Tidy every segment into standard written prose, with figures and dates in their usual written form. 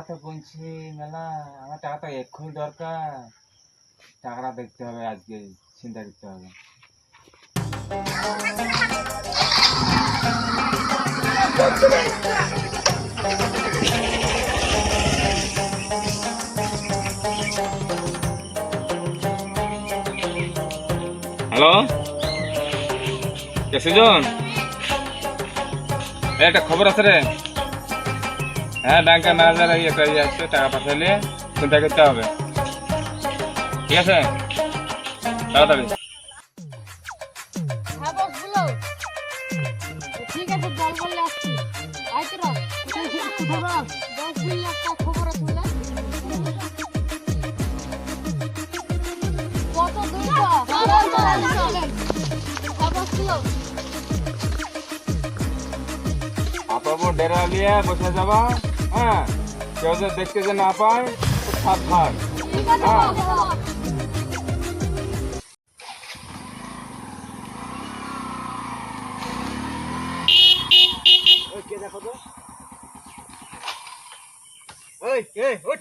তো বলছি মেলা, আমার টাকা তো এক্ষুনি দরকার। টাকাটা দেখতে হবে, আজকে চিন্তা করতে হবে। হ্যালো, কে সুজন? একটা খবর আছে রে। হ্যাঁ, ব্যাংকের ম্যানেজার একটা আসছে, টাকা পাঠালে চিন্তা করতে হবে। ঠিক আছে, তাড়াতাড়ি। হ্যাঁ বস বলো। ঠিক আছে, জল বললে আসছি। আয় তোরা বস বললে একটা খবর আছে বলে। কত দূর চলেন। হ্যাঁ বস বলো। আপনার ডেরা নিয়ে বসে যাবা। হ্যাঁ, কেউ যে দেখতে যে না পায়, খুব সাবধান। ঠিক আছে হ্যাঁ। বস। কে দেখো তো, ওই কে ওঠ।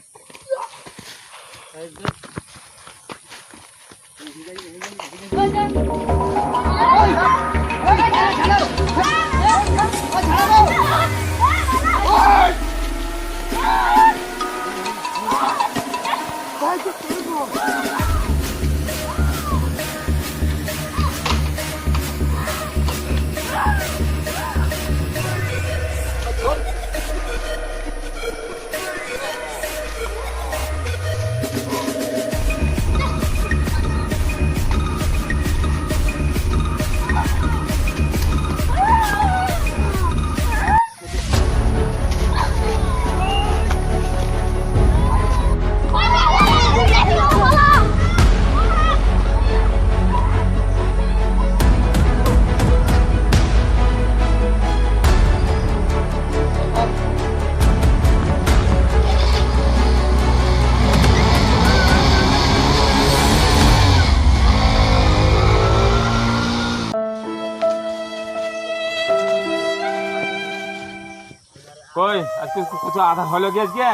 কই আজকে কিছু আধা হলো কি আজকে?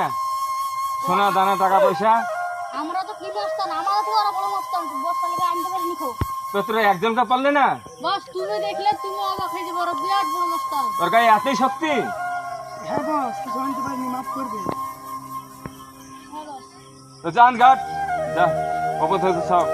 সোনা দানা টাকা পয়সা আমরা তো কি মস্তান, আমারও তো আরো বড় মস্তান, বস তাহলে আনতে পারিনি খো। তো তোরা একজনকে পারলে না? বস তুমি দেখলে তুমি অবাক হয়ে যাবে, বিরাট বড় মস্তান। তোর গায়ে এতই শক্তি? হ্যাঁ বস, কিছু আনতে পারিনি, মাফ করবে। হ্যাঁ বস। তো চান ঘাট যা, অপর সব।